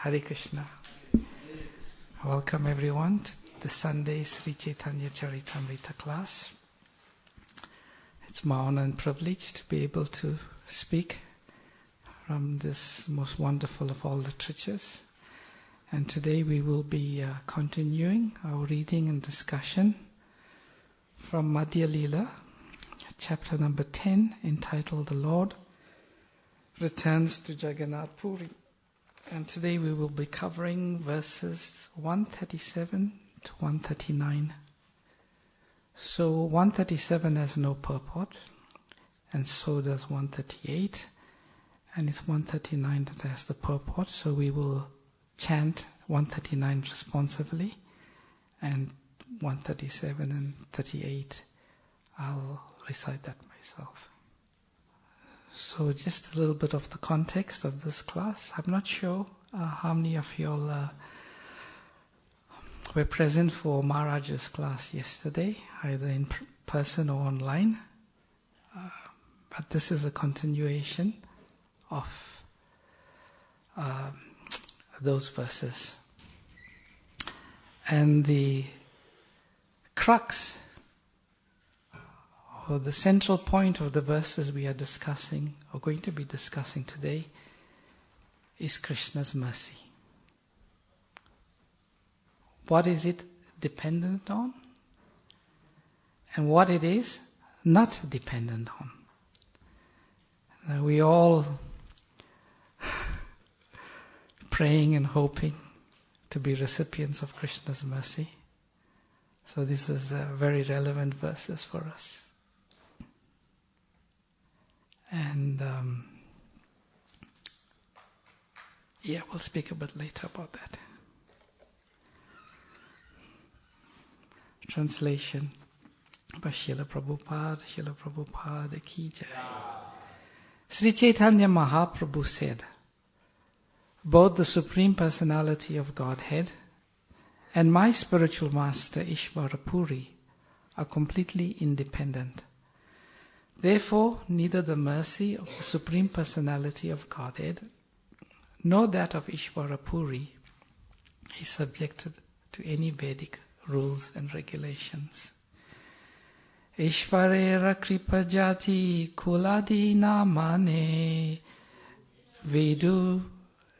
Hare Krishna. Welcome everyone to the Sunday Sri Chaitanya Charitamrita class. It's my honor and privilege to be able to speak from this most wonderful of all literatures. And today we will be continuing our reading and discussion from Madhya Lila, chapter number 10, entitled The Lord Returns to Jagannath Puri. And today we will be covering verses 137 to 139. So 137 has no purport, and so does 138, and it's 139 that has the purport. So we will chant 139 responsively, and 137 and 38 I'll recite that myself. So just a little bit of the context of this class. I'm not sure how many of you all were present for Maharaj's class yesterday, either in person or online. But this is a continuation of those verses. And the crux, or the central point of the verses we are discussing, or going to be discussing today, is Krishna's mercy. What is it dependent on? And what it is not dependent on. Now we all praying and hoping to be recipients of Krishna's mercy. So this is very relevant verses for us. And we'll speak a bit later about that. Translation by Srila Prabhupada ki jai. Sri Chaitanya Mahaprabhu said, both the Supreme Personality of Godhead and my spiritual master Ishvara Puri are completely independent. Therefore, neither the mercy of the Supreme Personality of Godhead nor that of Ishvara Puri is subjected to any Vedic rules and regulations. Ishvarera kripajati kuladi namane vidu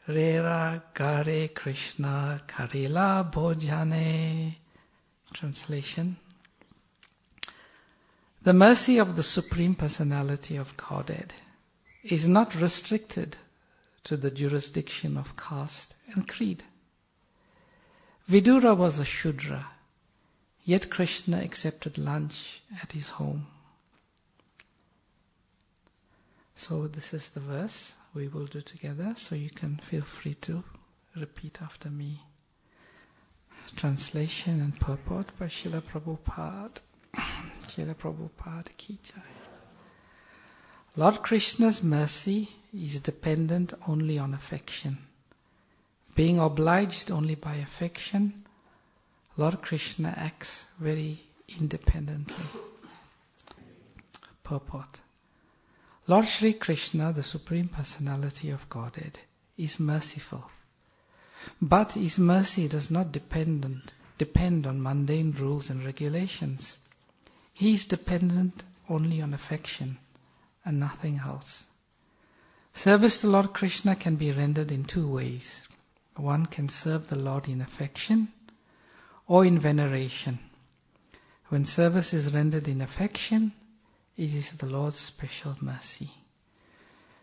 rera gare Krishna karila bhojane. Translation. The mercy of the Supreme Personality of Godhead is not restricted to the jurisdiction of caste and creed. Vidura was a Shudra, yet Krishna accepted lunch at his home. So this is the verse we will do together, so you can feel free to repeat after me. Translation and purport by Srila Prabhupada. Srila Prabhupada ki jai. Lord Krishna's mercy is dependent only on affection. Being obliged only by affection, Lord Krishna acts very independently. Purport. Lord Sri Krishna, the Supreme Personality of Godhead, is merciful. But his mercy does not depend on mundane rules and regulations. He is dependent only on affection and nothing else. Service to Lord Krishna can be rendered in two ways. One can serve the Lord in affection or in veneration. When service is rendered in affection, it is the Lord's special mercy.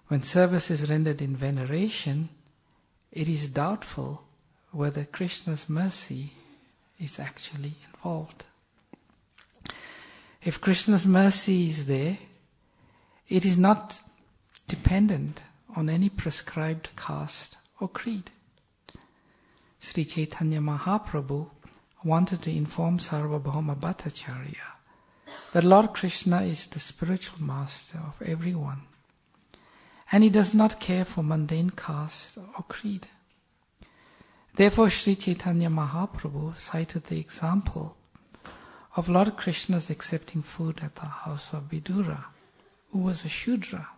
When service is rendered in veneration, it is doubtful whether Krishna's mercy is actually involved. If Krishna's mercy is there, it is not dependent on any prescribed caste or creed. Sri Chaitanya Mahaprabhu wanted to inform Sarvabhauma Bhattacharya that Lord Krishna is the spiritual master of everyone, and he does not care for mundane caste or creed. Therefore, Sri Chaitanya Mahaprabhu cited the example of Lord Krishna's accepting food at the house of Vidura, who was a Shudra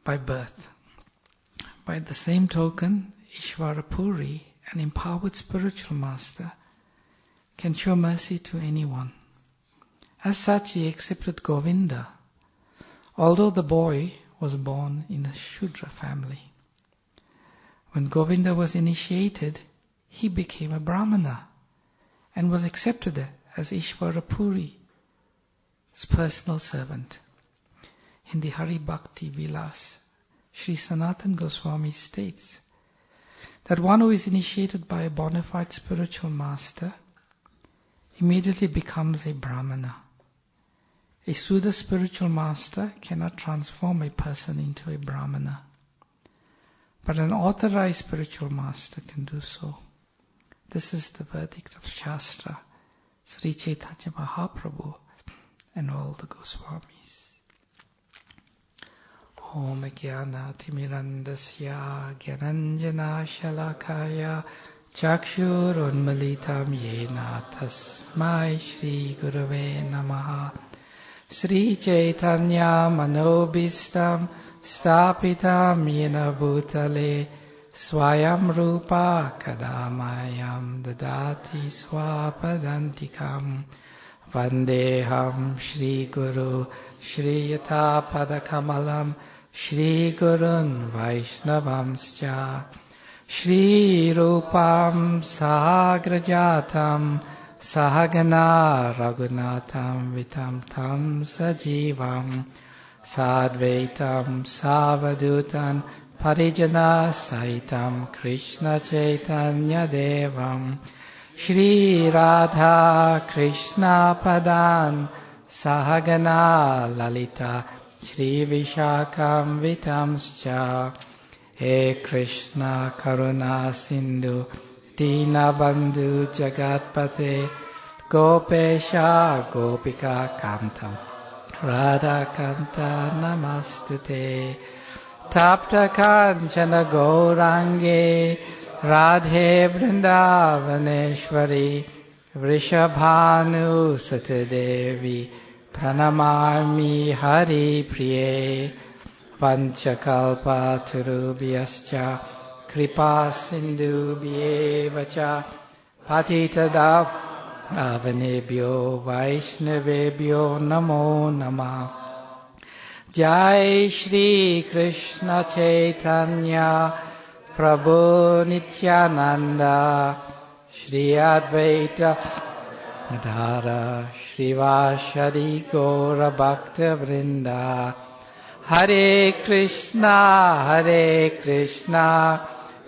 by birth. By the same token, Ishvara Puri, an empowered spiritual master, can show mercy to anyone. As such, he accepted Govinda, although the boy was born in a Shudra family. When Govinda was initiated, he became a Brahmana and was accepted as Ishvara Puri's personal servant. In the Hari Bhakti Vilas, Sri Sanatana Goswami states that one who is initiated by a bona fide spiritual master immediately becomes a Brahmana. A Sudha spiritual master cannot transform a person into a Brahmana, but an authorized spiritual master can do so. This is the verdict of Shastra, Sri Chaitanya Mahaprabhu and all the Goswamis. Om Jnana Timirandasya Gyananjana Shalakaya Chakshur Unmalitam Yena Tasmai Shri Gurave Namaha. Sri Chaitanya Manobhistam Stapitam Yena Bhutale Swayam Rupa Kadamayam Dadati Swapadantikam Vandeham Shri Guru Shri Yata Padakamalam Shri Gurun Vaishnavamscha Shri Rupam Sagrajatam Sahagana Raghunatham Vitam Tam Sajivam Sadvaitam Savadutan Parijana Saitam Krishna Chaitanya Devam Shri Radha Krishna Padan Sahagana Lalita Shri Vishakam Vitamscha He Krishna Karuna Sindhu Dina Bandhu Jagatpate Gopesha Gopika Kantam Radha Kanta Namastute Tapta Kanchana Gaurange Radhe Vrindavaneshwari Vrishabhanu Satadevi Pranamami Hari Priye Vanchakalpa Turubhyascha Kripa Sindhu Bhyevacha Patitadav Avanebhyo Vaishnavebhyo Namo Namah. Jai Shri Krishna Chaitanya Prabhu Nityananda Shri Advaita Gadadhara Shrivasadi Gaura Bhakta Vrinda. Hare Krishna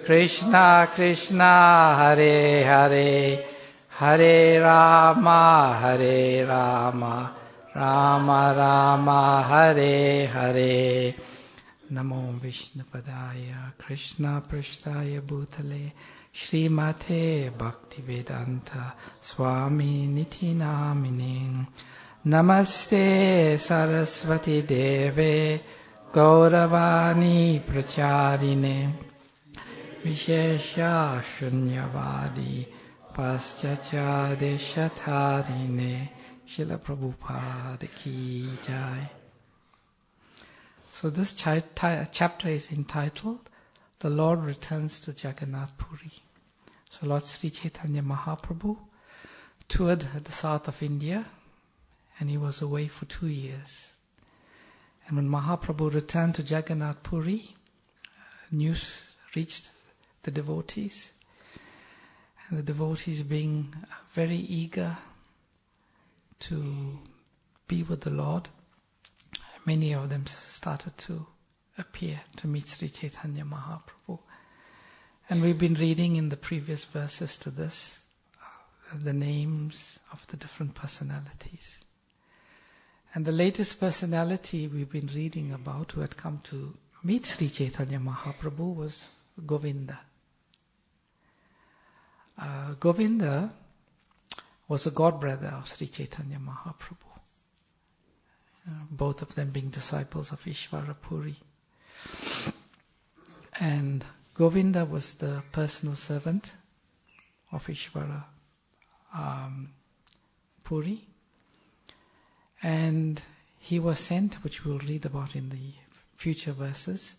Krishna Krishna Hare Hare Hare Rama Rama Rama Hare Hare. Namo Vishnupadaya Krishna Prasthaya Bhutale Srimate Bhaktivedanta Swami Niti Namine. Namaste Saraswati Deve Gauravani Pracharine Vishesha Shunyavadi Paschacha Deshatarine. Srila Prabhupada Ki Jai. So this chapter is entitled The Lord Returns to Jagannath Puri. So Lord Sri Chaitanya Mahaprabhu toured the south of India and he was away for 2 years. And when Mahaprabhu returned to Jagannath Puri, news reached the devotees. And the devotees, being very eager to be with the Lord, many of them started to appear to meet Sri Chaitanya Mahaprabhu. And we've been reading in the previous verses to this, the names of the different personalities. And the latest personality we've been reading about who had come to meet Sri Chaitanya Mahaprabhu was Govinda. Govinda was a god-brother of Sri Chaitanya Mahaprabhu. Both of them being disciples of Ishvara Puri. And Govinda was the personal servant of Ishvara Puri. And he was sent, which we'll read about in the future verses,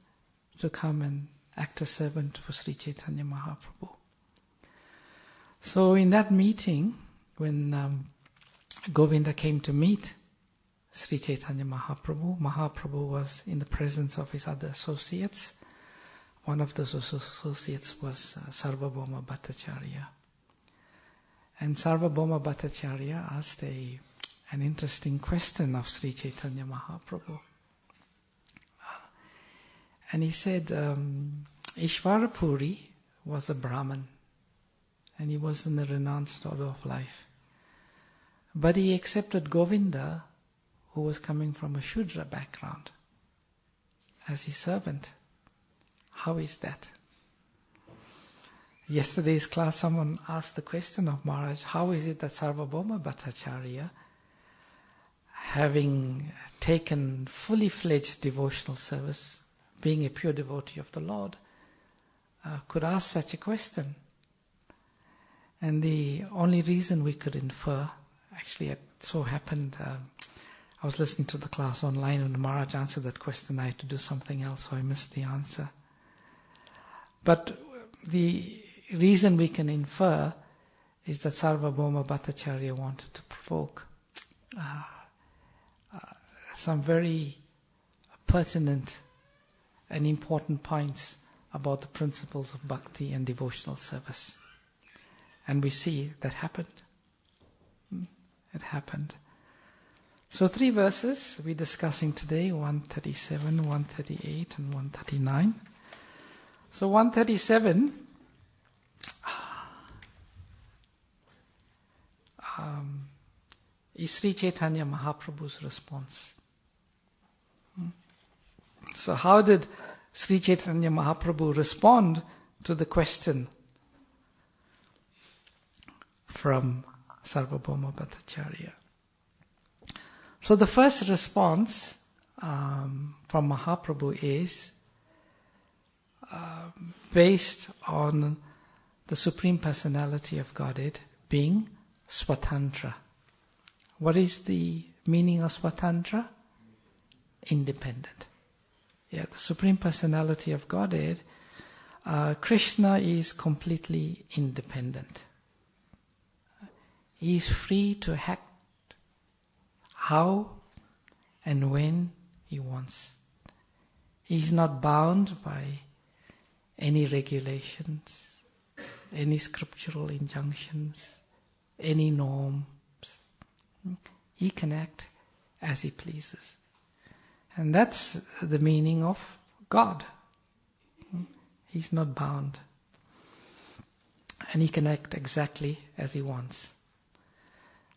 to come and actor servant for Sri Chaitanya Mahaprabhu. So in that meeting, when Govinda came to meet Sri Chaitanya Mahaprabhu, Mahaprabhu was in the presence of his other associates. One of those associates was Sarvabhauma Bhattacharya. And Sarvabhauma Bhattacharya asked an interesting question of Sri Chaitanya Mahaprabhu. And he said, Ishvarapuri was a Brahmin, and he was in the renounced order of life. But he accepted Govinda, who was coming from a Shudra background, as his servant. How is that? Yesterday's class, someone asked the question of Maharaj, how is it that Sarvabhauma Bhattacharya, having taken fully fledged devotional service, being a pure devotee of the Lord, could ask such a question? And the only reason we could infer, actually it so happened, I was listening to the class online and Maharaj answered that question. I had to do something else, so I missed the answer. But the reason we can infer is that Sarvabhauma Bhattacharya wanted to provoke some very pertinent and important points about the principles of bhakti and devotional service. And we see that happened. It happened. So 3 verses we're discussing today, 137, 138 and 139. So 137 is Sri Chaitanya Mahaprabhu's response. So how did Sri Chaitanya Mahaprabhu respond to the question from Sarvabhauma Bhattacharya? So the first response from Mahaprabhu is based on the Supreme Personality of Godhead being Swatantra. What is the meaning of Swatantra? Independent. Yeah, the Supreme Personality of Godhead, Krishna is completely independent. He is free to act how and when he wants. He is not bound by any regulations, any scriptural injunctions, any norms. He can act as he pleases. And that's the meaning of God. He's not bound. And he can act exactly as he wants.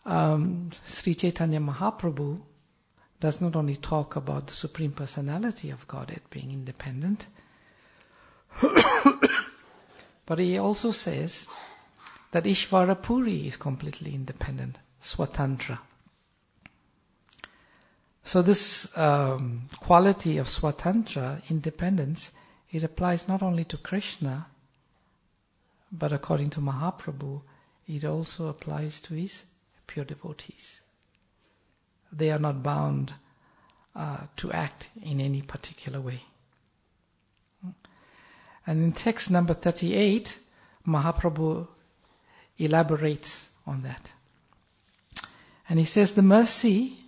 Sri Chaitanya Mahaprabhu does not only talk about the Supreme Personality of Godhead being independent, but he also says that Ishvarapuri is completely independent, Swatantra. So this quality of Swatantra, independence, it applies not only to Krishna, but according to Mahaprabhu, it also applies to his pure devotees. They are not bound to act in any particular way. And in text number 38, Mahaprabhu elaborates on that. And he says the mercy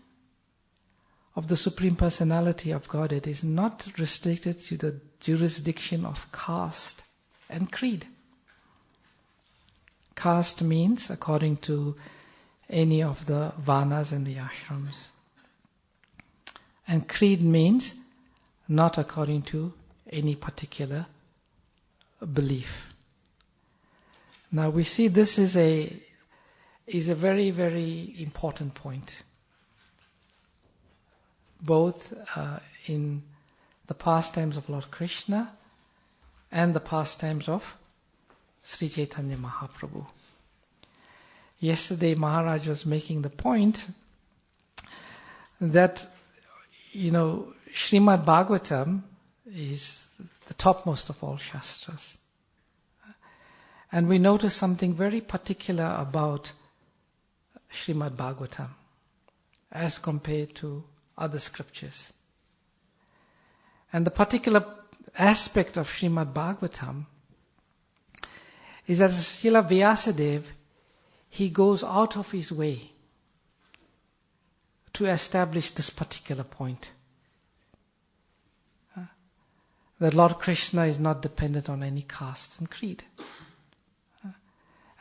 of the Supreme Personality of Godhead is not restricted to the jurisdiction of caste and creed. Caste means according to any of the varnas and the ashrams. And creed means not according to any particular belief. Now we see this is a very, very important point. Both in the pastimes of Lord Krishna and the pastimes of Sri Chaitanya Mahaprabhu. Yesterday Maharaj was making the point that, Srimad Bhagavatam is the topmost of all Shastras. And we notice something very particular about Srimad Bhagavatam as compared to other scriptures. And the particular aspect of Srimad Bhagavatam is that Srila Vyasadeva, he goes out of his way to establish this particular point. That Lord Krishna is not dependent on any caste and creed.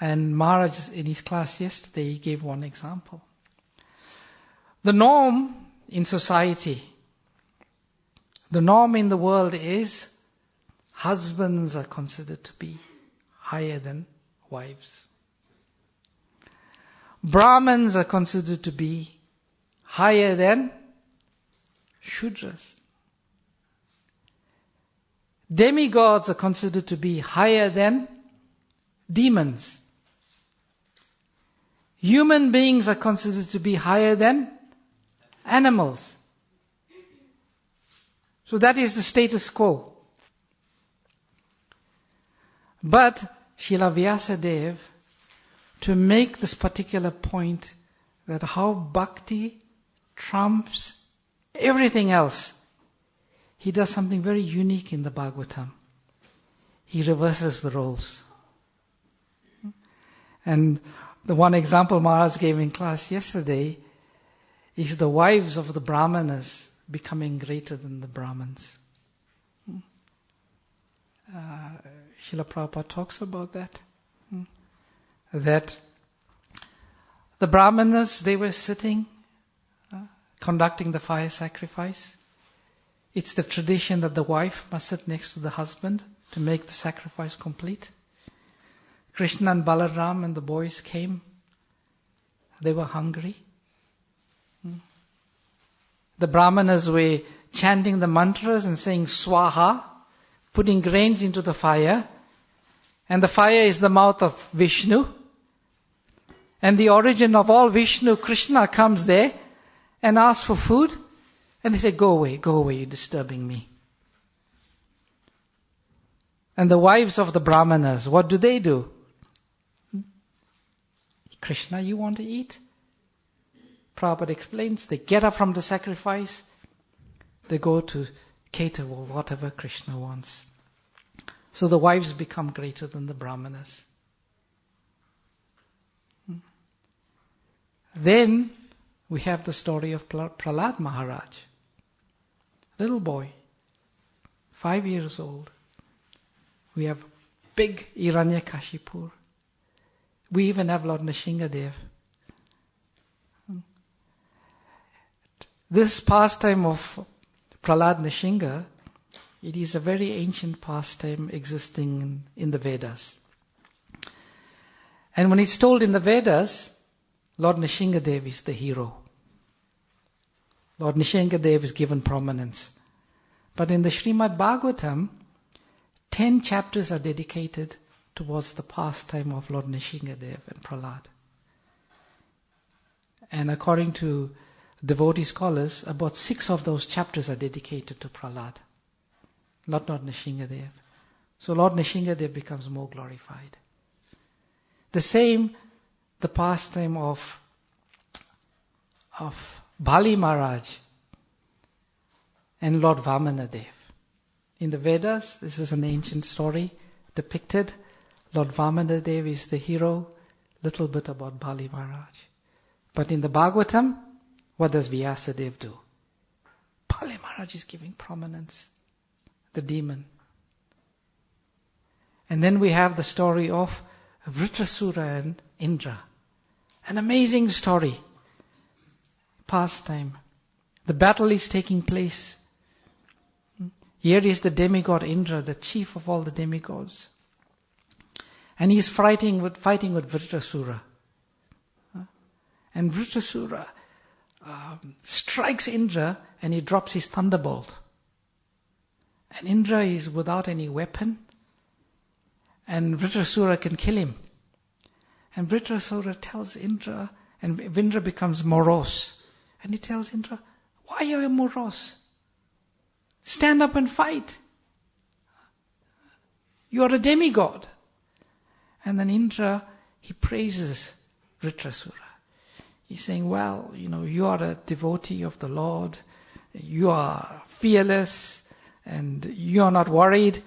And Maharaj, in his class yesterday, he gave one example. The norm in society, the norm in the world is husbands are considered to be higher than wives. Brahmins are considered to be higher than Shudras. Demigods are considered to be higher than demons. Human beings are considered to be higher than animals. So that is the status quo. But Srila Vyasadeva, to make this particular point that how bhakti trumps everything else, he does something very unique in the Bhagavatam. He reverses the roles. And the one example Maharaj gave in class yesterday is the wives of the Brahmanas becoming greater than the Brahmins. Srila Prabhupada talks about that. That the Brahmanas, they were sitting, conducting the fire sacrifice. It's the tradition that the wife must sit next to the husband to make the sacrifice complete. Krishna and Balaram and the boys came. They were hungry. The Brahmanas were chanting the mantras and saying Swaha, putting grains into the fire. And the fire is the mouth of Vishnu. And the origin of all Vishnu, Krishna, comes there and asks for food. And they say, go away, you're disturbing me. And the wives of the Brahmanas, what do? Krishna, you want to eat? Prabhupada explains, they get up from the sacrifice, they go to cater whatever Krishna wants. So the wives become greater than the Brahmanas. Then we have the story of Prahlad Maharaj. Little boy, 5 years old. We have big Hiranyakashipu. We even have Lord Nrsingadev. This pastime of Prahlad Nrsinga, it is a very ancient pastime existing in the Vedas. And when it's told in the Vedas, Lord Nrsingadev is the hero. Lord Nrsingadev is given prominence. But in the Srimad Bhagavatam, 10 chapters are dedicated towards the pastime of Lord Nrsingadev and Prahlad. And according to devotee scholars, about 6 of those chapters are dedicated to Prahlad, not Lord Nrsingadev. So Lord Nrsingadev becomes more glorified. The same, the pastime of Bali Maharaj and Lord Vamanadev. In the Vedas, this is an ancient story depicted. Lord Vamanadev is the hero, little bit about Bali Maharaj. But in the Bhagavatam, what does Vyasadeva do? Bali Maharaj is giving prominence, the demon. And then we have the story of Vritrasura and Indra. An amazing story. Pastime. The battle is taking place. Here is the demigod Indra, the chief of all the demigods. And he's fighting with Vritrasura. And Vritrasura strikes Indra and he drops his thunderbolt. And Indra is without any weapon. And Vritrasura can kill him. And Vritrasura tells Indra, and Indra becomes morose. And he tells Indra, why are you morose? Stand up and fight. You are a demigod. And then Indra, he praises Vritrasura. He's saying, well, you are a devotee of the Lord. You are fearless. and you are not worried.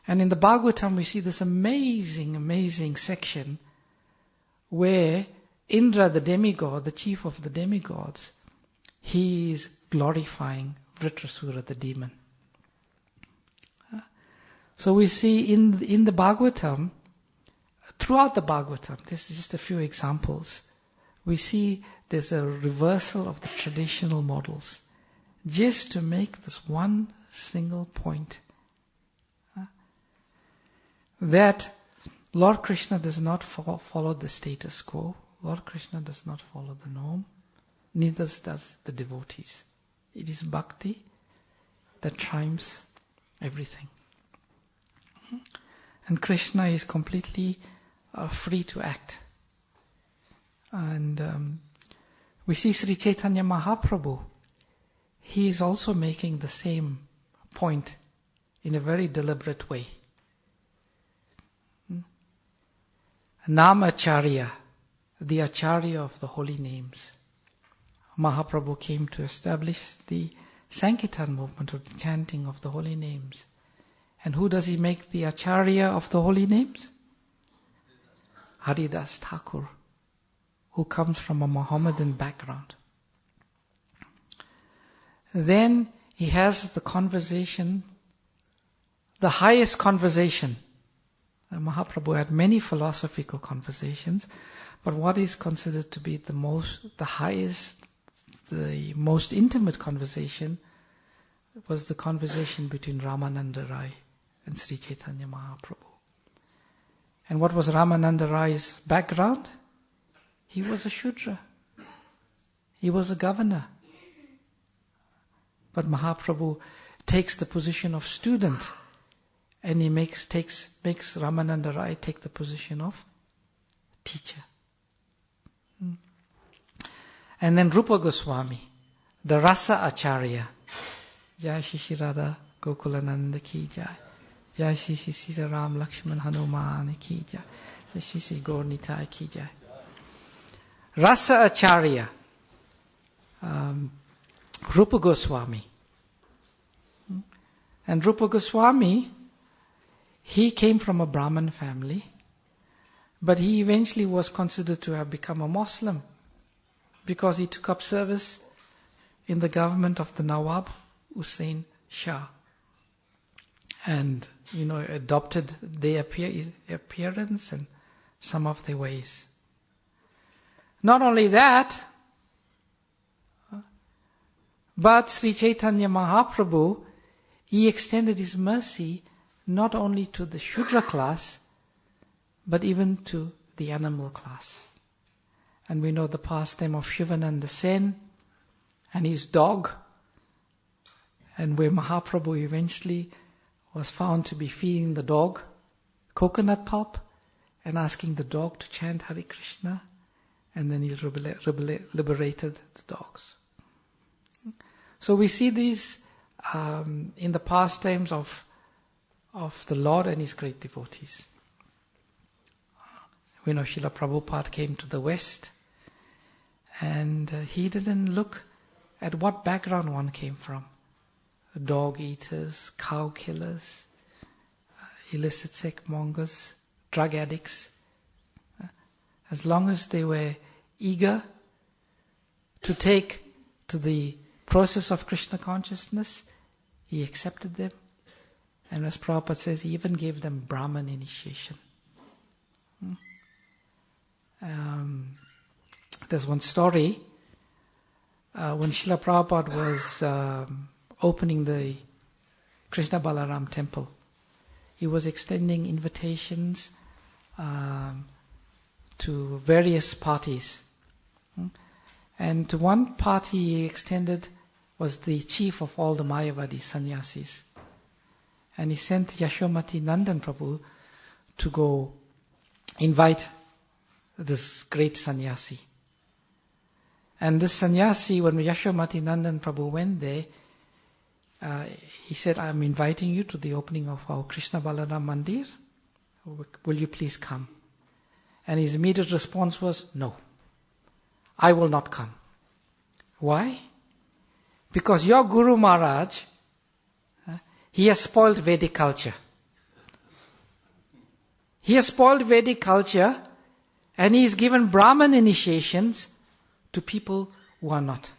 And in the Bhagavatam we see this amazing section where Indra, the demigod, the chief of the demigods, he is glorifying Vritrasura, the demon. So we see in the Bhagavatam, throughout the Bhagavatam, this is just a few examples, we see there's a reversal of the traditional models, just to make this one single point, that Lord Krishna does not follow the status quo. Lord Krishna does not follow the norm. Neither does the devotees. It is bhakti that triumphs everything. And Krishna is completely free to act. And we see Sri Chaitanya Mahaprabhu. He is also making the same point in a very deliberate way. Namacharya, the Acharya of the holy names. Mahaprabhu came to establish the Sankirtan movement, or the chanting of the holy names. And who does he make the Acharya of the holy names? Haridas Thakur, who comes from a Mohammedan background. Then he has the conversation, the highest conversation. Mahaprabhu had many philosophical conversations, but what is considered to be the most intimate conversation was the conversation between Ramananda Rai and Sri Chaitanya Mahaprabhu. And what was Ramananda Rai's background? He was a Shudra. He was a governor. But Mahaprabhu takes the position of student, and he makes Ramananda Rai take the position of teacher. And then Rupa Goswami, the Rasa Acharya. Jai Shri Radha Gokulananda ki jai. Jai Shri Sita Ram Lakshman Hanuman ki jai. Jai Shri Gaur Nitai ki jai. Rasa Acharya, Rupa Goswami. And Rupa Goswami, he came from a Brahmin family, but he eventually was considered to have become a Muslim because he took up service in the government of the Nawab Hussain Shah, and adopted their appearance and some of their ways. Not only that, but Sri Chaitanya Mahaprabhu, he extended his mercy not only to the Shudra class, but even to the animal class. And we know the pastime of Shivananda Sen and his dog, and where Mahaprabhu eventually was found to be feeding the dog coconut pulp and asking the dog to chant Hare Krishna, and then he liberated the dogs. So we see these in the pastimes of the Lord and His great devotees. We know Srila Prabhupada came to the West, and he didn't look at what background one came from. Dog eaters, cow killers, illicit sex mongers, drug addicts. As long as they were eager to take to the process of Krishna consciousness, he accepted them. And as Prabhupada says, he even gave them Brahman initiation. There's one story, when Srila Prabhupada was opening the Krishna Balaram temple, he was extending invitations to various parties. And to one party he extended was the chief of all the Mayavadi sannyasis. And he sent Yashomati Nandan Prabhu to go invite this great sannyasi. And this sannyasi, when Yashomati Nandan Prabhu went there, he said, "I am inviting you to the opening of our Krishna Balaram Mandir. Will you please come?" And his immediate response was, "No, I will not come." Why? Because your Guru Maharaj, he has spoiled Vedic culture. He has spoiled Vedic culture, and he has given Brahman initiations to people who are not.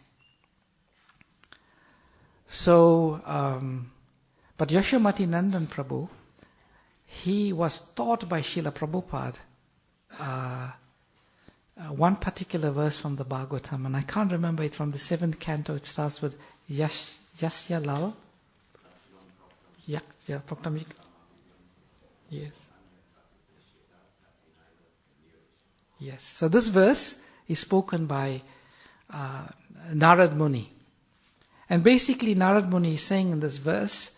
So, but Yashomati Nandan Prabhu, he was taught by Srila Prabhupada one particular verse from the Bhagavatam, and I can't remember, it's from the 7th canto. It starts with Yasya Lal. Yeah, Praktamik. Yes. Yes. So this verse is spoken by Narad Muni. And basically Narad Muni is saying in this verse,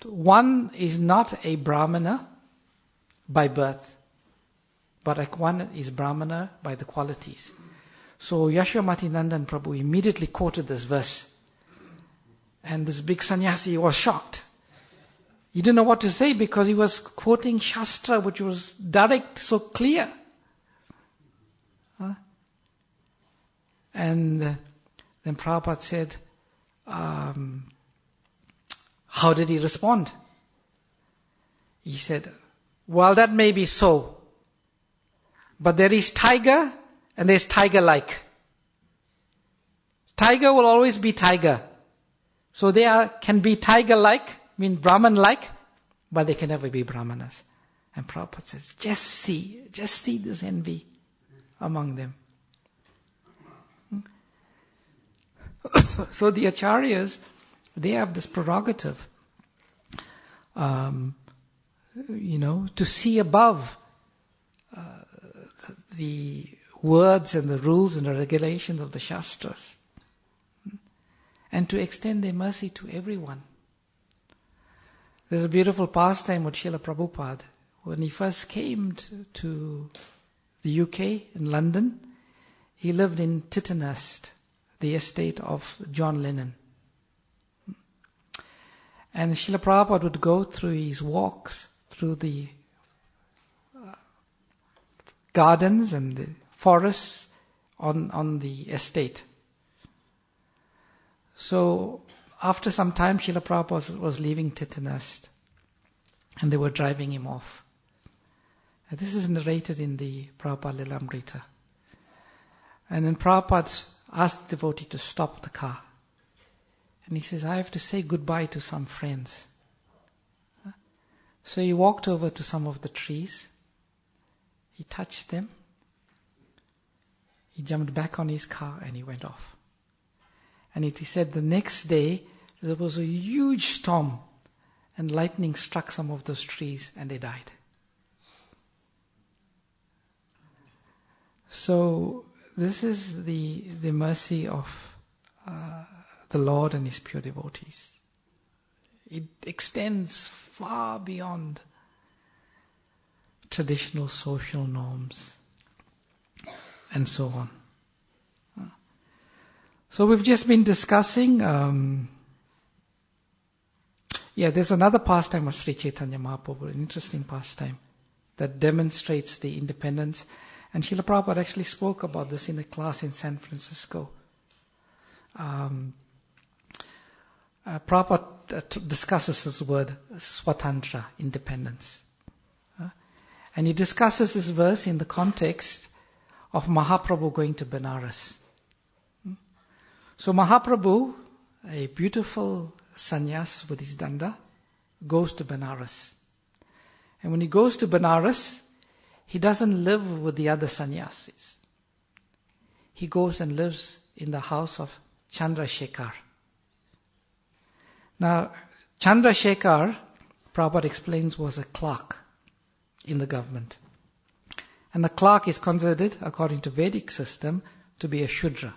one is not a Brahmana by birth, but one is Brahmana by the qualities. So Yashomati Nandan Prabhu immediately quoted this verse. And this big sannyasi was shocked. He didn't know what to say because he was quoting Shastra, which was direct, so clear. And then Prabhupada said, how did he respond? He said, well, that may be so. But there is tiger and there's tiger-like. Tiger will always be tiger. So they can be tiger-like, mean Brahman-like, but they can never be Brahmanas. And Prabhupada says, just see this envy among them. So the Acharyas, they have this prerogative, to see above the words and the rules and the regulations of the Shastras, and to extend their mercy to everyone. There's a beautiful pastime with Srila Prabhupada. When he first came to the UK, in London, he lived in Tittenhurst, the estate of John Lennon. And Srila Prabhupada would go through his walks through the gardens and the forests on the estate. So after some time, Srila Prabhupada was leaving Tittenhurst, and they were driving him off. And this is narrated in the Prabhupada Lilamrita. And then Prabhupada asked the devotee to stop the car. And he says, I have to say goodbye to some friends. So he walked over to some of the trees. He touched them. He jumped back on his car and he went off. And he said the next day there was a huge storm and lightning struck some of those trees and they died. So this is the mercy of the Lord and His pure devotees. It extends far beyond traditional social norms and so on. So we've just been discussing, there's another pastime of Sri Chaitanya Mahaprabhu, an interesting pastime that demonstrates the independence. And Srila Prabhupada actually spoke about this in a class in San Francisco. Prabhupada discusses this word, swatantra, independence. And he discusses this verse in the context of Mahaprabhu going to Benares. So Mahaprabhu, a beautiful sannyas with his danda, goes to Benares. And when he goes to Benares, he doesn't live with the other sannyasis. He goes and lives in the house of Chandrasekhar. Now, Chandrasekhar, Prabhupada explains, was a clerk in the government. And the clerk is considered, according to Vedic system, to be a Shudra.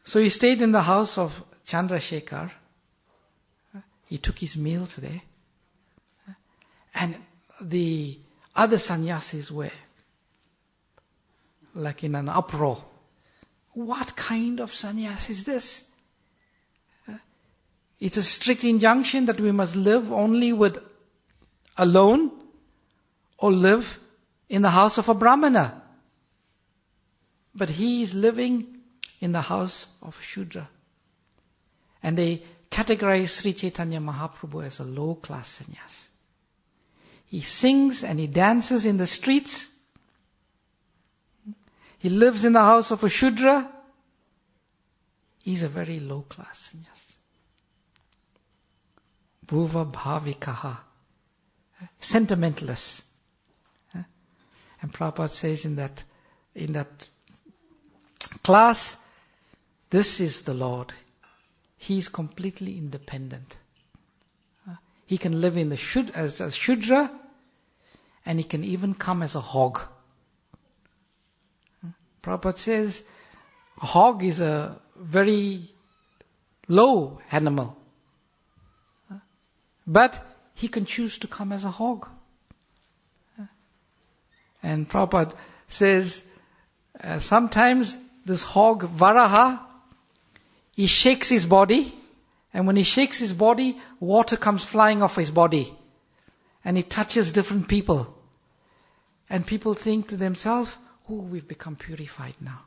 So he stayed in the house of Chandrasekhar. He took his meals there. And the other sannyasis were like in an uproar. What kind of sannyas is this? It's a strict injunction that we must live only with alone or live in the house of a Brahmana. But he is living in the house of a Shudra. And they categorize Sri Chaitanya Mahaprabhu as a low-class sannyas. He sings and he dances in the streets. He lives in the house of a Shudra. He's a very low-class sannyas. Bhuva bhavikaha. Sentimentalist. And Prabhupada says in that class, this is the Lord. He is completely independent. He can live in as a Shudra, and he can even come as a hog. Prabhupada says a hog is a very low animal. But he can choose to come as a hog. And Prabhupada says sometimes this hog, Varaha, he shakes his body, and when he shakes his body, water comes flying off his body. And he touches different people. And people think to themselves, oh, we've become purified now.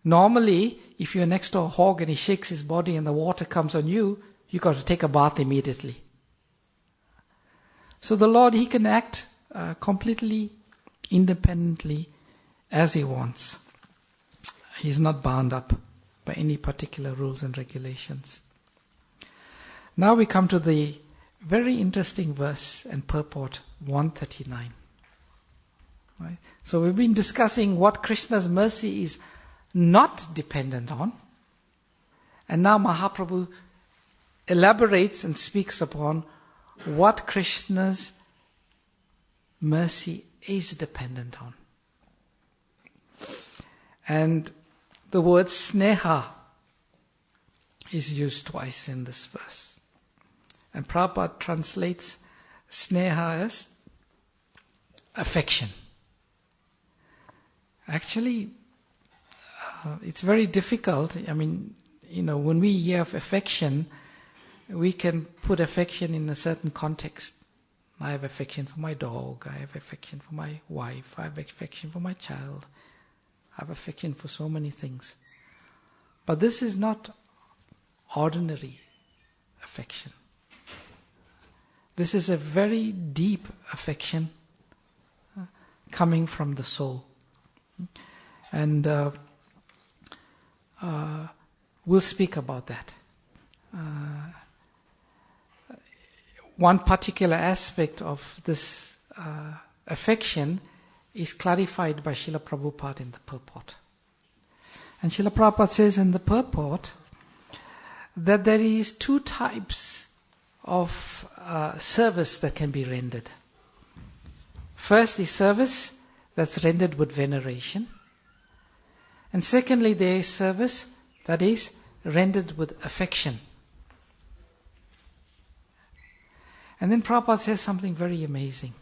Normally, if you're next to a hog and he shakes his body and the water comes on you, you got to take a bath immediately. So the Lord, He can act completely independently as He wants. He's not bound up by any particular rules and regulations. Now we come to the very interesting verse and purport 139. Right? So we've been discussing what Krishna's mercy is not dependent on. And now Mahaprabhu elaborates and speaks upon what Krishna's mercy is dependent on. And the word sneha is used twice in this verse. And Prabhupada translates sneha as affection. Actually, it's very difficult. I mean, when we hear of affection, we can put affection in a certain context. I have affection for my dog, I have affection for my wife, I have affection for my child, I have affection for so many things. But this is not ordinary affection. This is a very deep affection coming from the soul. And we'll speak about that. One particular aspect of this affection is clarified by Srila Prabhupada in the purport. And Srila Prabhupada says in the purport that there is two types of service that can be rendered. First is service that's rendered with veneration. And secondly, there is service that is rendered with affection. And then Prabhupada says something very amazing.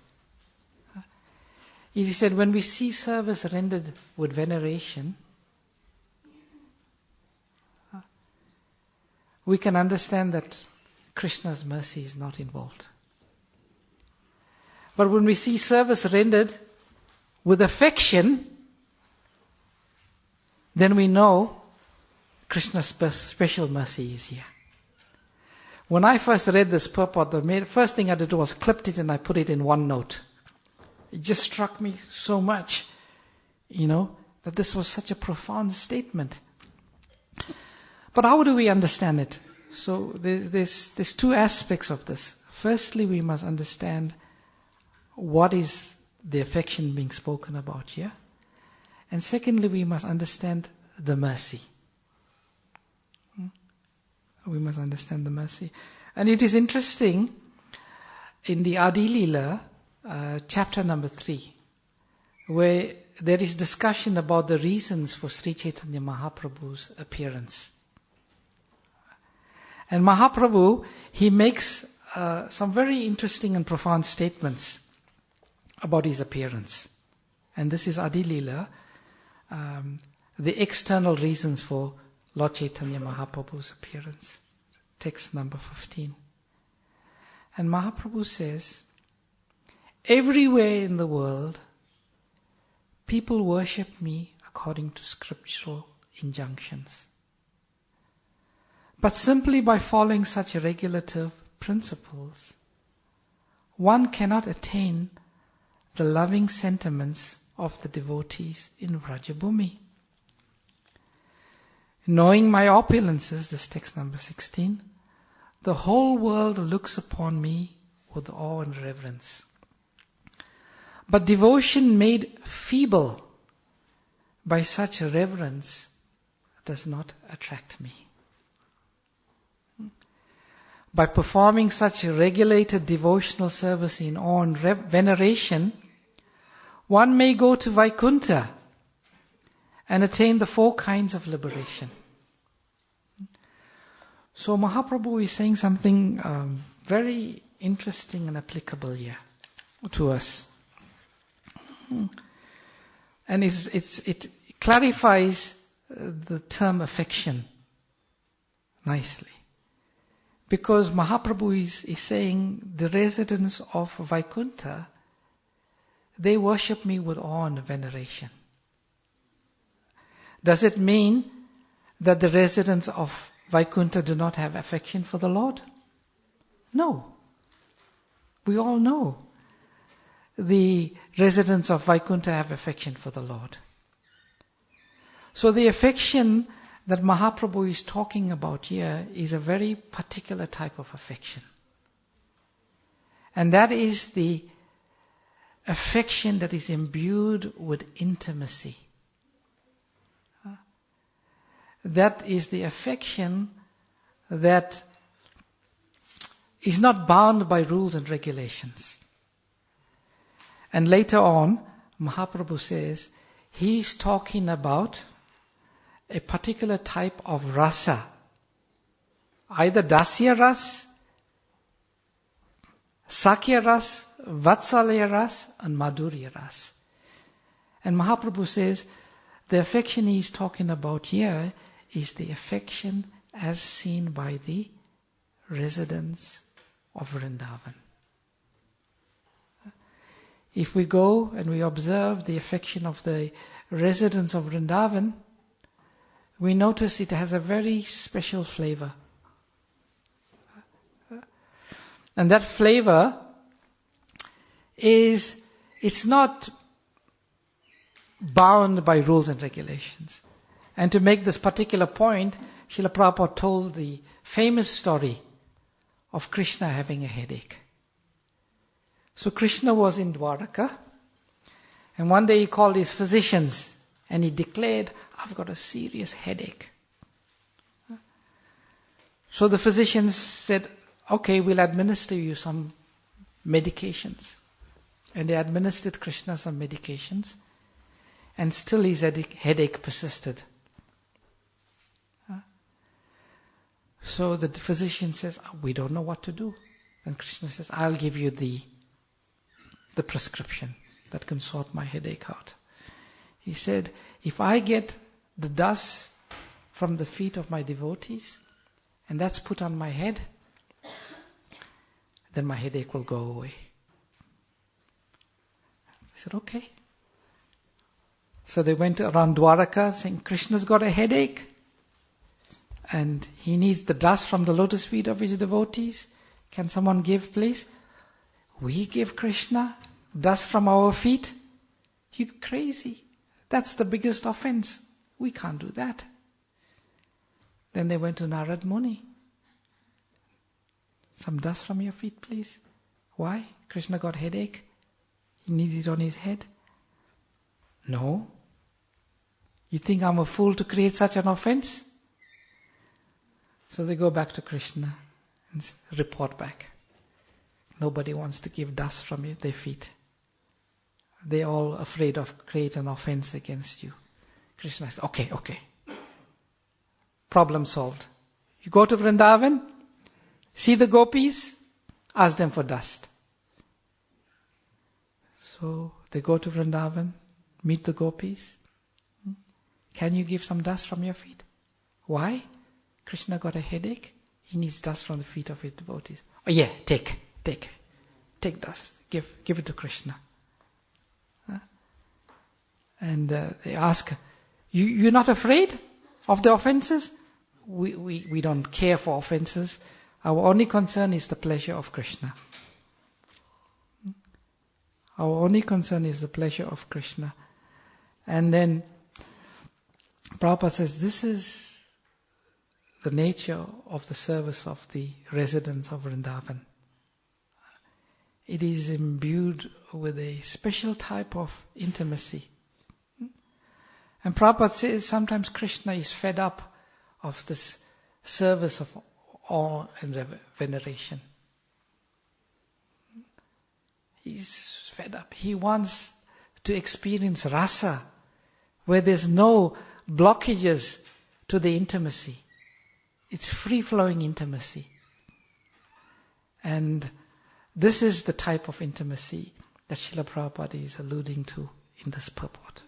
He said, when we see service rendered with veneration, we can understand that Krishna's mercy is not involved. But when we see service rendered with affection, then we know Krishna's special mercy is here. When I first read this purport, the first thing I did was clipped it and I put it in OneNote. It just struck me so much, that this was such a profound statement. But how do we understand it? So there's two aspects of this. Firstly, we must understand what is the affection being spoken about here. And secondly, we must understand the mercy. We must understand the mercy. And it is interesting, in the Adi Lila, chapter number 3, where there is discussion about the reasons for Sri Chaitanya Mahaprabhu's appearance. And Mahaprabhu, he makes some very interesting and profound statements about his appearance. And this is Adi Lila, the external reasons for Lord Chaitanya Mahaprabhu's appearance. Text number 15. And Mahaprabhu says, everywhere in the world, people worship me according to scriptural injunctions. But simply by following such regulative principles, one cannot attain the loving sentiments of the devotees in Vrajabhumi. Knowing my opulences, this text number 16, the whole world looks upon me with awe and reverence. But devotion made feeble by such reverence does not attract me. By performing such regulated devotional service in awe and veneration, one may go to Vaikuntha and attain the 4 kinds of liberation. So Mahaprabhu is saying something very interesting and applicable here to us. And it clarifies the term affection nicely. Because Mahaprabhu is saying the residents of Vaikuntha, they worship me with awe and veneration. Does it mean that the residents of Vaikuntha do not have affection for the Lord? No. We all know the residents of Vaikuntha have affection for the Lord. So the affection that Mahaprabhu is talking about here is a very particular type of affection. And that is the affection that is imbued with intimacy. That is the affection that is not bound by rules and regulations. And later on, Mahaprabhu says, he's talking about a particular type of rasa. Either dasya ras, sakya ras, vatsalya ras, and madhurya ras. And Mahaprabhu says, the affection he's talking about here is the affection as seen by the residents of Vrindavan. If we go and we observe the affection of the residents of Vrindavan, we notice it has a very special flavor. And that flavor it's not bound by rules and regulations. And to make this particular point, Srila Prabhupada told the famous story of Krishna having a headache. So Krishna was in Dwaraka, and one day he called his physicians and he declared, I've got a serious headache. So the physicians said, okay, we'll administer you some medications. And they administered Krishna some medications, and still his headache persisted. So the physician says, we don't know what to do. And Krishna says, I'll give you the prescription that can sort my headache out. He said, if I get the dust from the feet of my devotees, and that's put on my head, then my headache will go away. He said, okay. So they went around Dwaraka saying, Krishna's got a headache, and he needs the dust from the lotus feet of his devotees. Can someone give, please? We give Krishna dust from our feet? You crazy. That's the biggest offense. We can't do that. Then they went to Narad Muni. Some dust from your feet, please. Why? Krishna got headache. He needs it on his head. No. You think I'm a fool to create such an offense? So they go back to Krishna and report back. Nobody wants to give dust from their feet. They're all afraid of creating an offense against you. Krishna says, okay. Problem solved. You go to Vrindavan, see the gopis, ask them for dust. So they go to Vrindavan, meet the gopis. Can you give some dust from your feet? Why? Krishna got a headache. He needs dust from the feet of his devotees. Oh yeah, take dust. Give it to Krishna. And they ask, you're not afraid of the offenses? we don't care for offenses. Our only concern is the pleasure of Krishna. Our only concern is the pleasure of Krishna. And then Prabhupada says, this is the nature of the service of the residents of Vrindavan. It is imbued with a special type of intimacy. And Prabhupada says sometimes Krishna is fed up of this service of awe and veneration. He's fed up. He wants to experience rasa, where there's no blockages to the intimacy. It's free-flowing intimacy. And this is the type of intimacy that Srila Prabhupada is alluding to in this purport.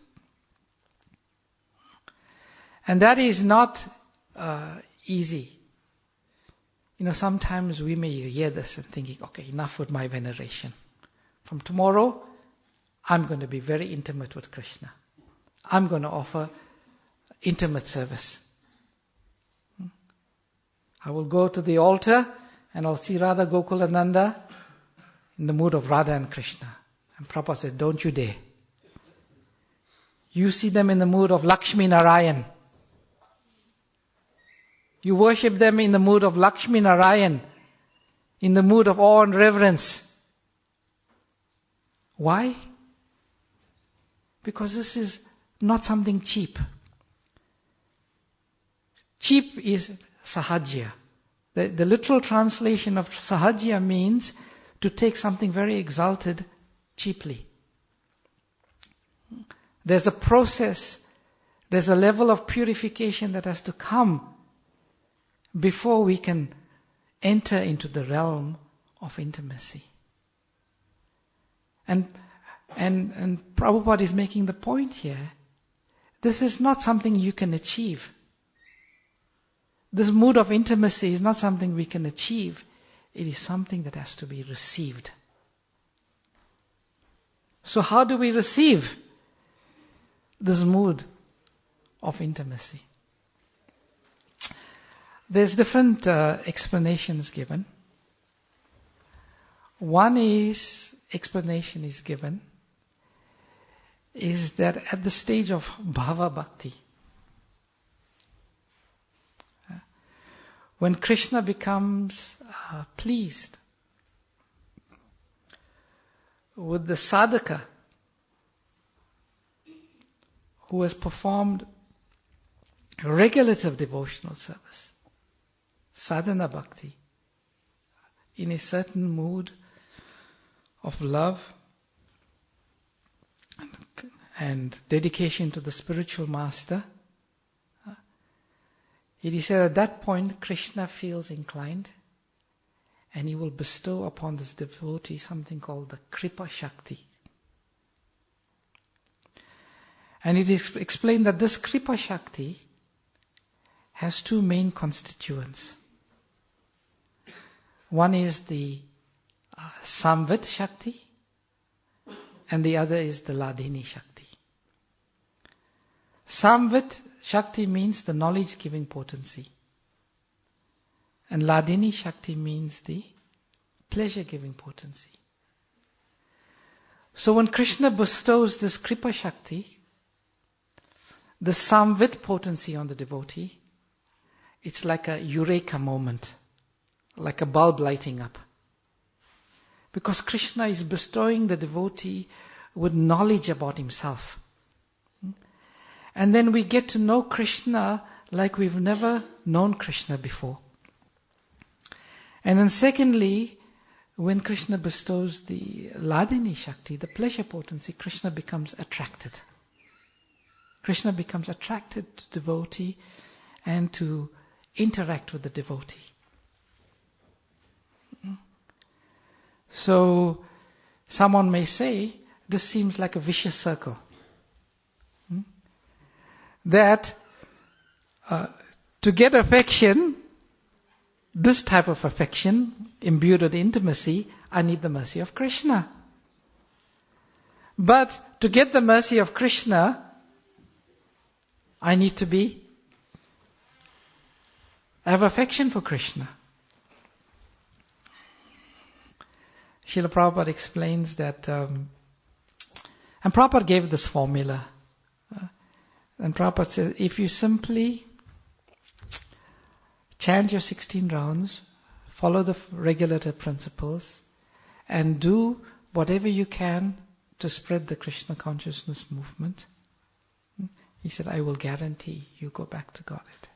And that is not easy. Sometimes we may hear this and thinking, okay, enough with my veneration. From tomorrow, I'm going to be very intimate with Krishna. I'm going to offer intimate service. I will go to the altar and I'll see Radha Gokulananda in the mood of Radha and Krishna. And Prabhupada said, don't you dare. You see them in the mood of Lakshmi Narayan. You worship them in the mood of Lakshmi Narayan, in the mood of awe and reverence. Why? Because this is not something cheap. Cheap is sahajya. The literal translation of sahajya means to take something very exalted cheaply. There's a process, there's a level of purification that has to come before we can enter into the realm of intimacy. And Prabhupada is making the point here. This is not something you can achieve. This mood of intimacy is not something we can achieve. It is something that has to be received. So how do we receive this mood of intimacy? There's different explanations given. One explanation is given is that at the stage of bhava bhakti, when Krishna becomes pleased with the sadhaka who has performed regulative devotional service, sadhana bhakti, in a certain mood of love and dedication to the spiritual master, it is said at that point Krishna feels inclined and he will bestow upon this devotee something called the Kripa Shakti. And it is explained that this Kripa Shakti has two main constituents. One is the Samvit Shakti and the other is the Ladini Shakti. Samvit Shakti means the knowledge-giving potency. And Ladini Shakti means the pleasure-giving potency. So when Krishna bestows this Kripa Shakti, the Samvit potency on the devotee, it's like a eureka moment, like a bulb lighting up. Because Krishna is bestowing the devotee with knowledge about himself. And then we get to know Krishna like we've never known Krishna before. And then secondly, when Krishna bestows the Ladini Shakti, the pleasure potency, Krishna becomes attracted. Krishna becomes attracted to devotee and to interact with the devotee. So, someone may say, this seems like a vicious circle. That to get affection, this type of affection, imbued with intimacy, I need the mercy of Krishna. But to get the mercy of Krishna, I need to be have affection for Krishna. Srila Prabhupada explains that, and Prabhupada gave this formula. And Prabhupada says, if you simply chant your 16 rounds, follow the regulative principles, and do whatever you can to spread the Krishna consciousness movement, he said, I will guarantee you go back to Godhead.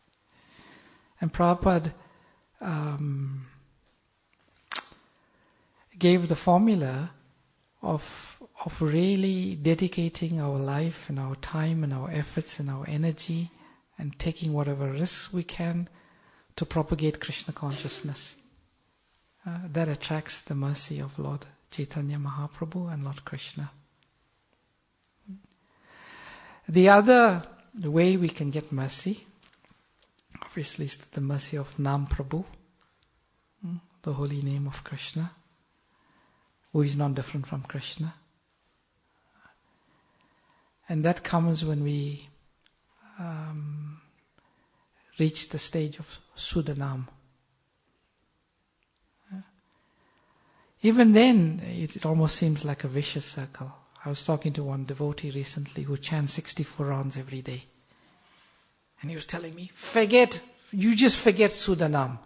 And Prabhupada gave the formula of really dedicating our life and our time and our efforts and our energy and taking whatever risks we can to propagate Krishna consciousness. That attracts the mercy of Lord Chaitanya Mahaprabhu and Lord Krishna. The other way we can get mercy, obviously, is the mercy of Nam Prabhu, the holy name of Krishna, who is not different from Krishna. And that comes when we reach the stage of Sudanam. Even then, it almost seems like a vicious circle. I was talking to one devotee recently who chants 64 rounds every day. And he was telling me, you just forget Sudanam,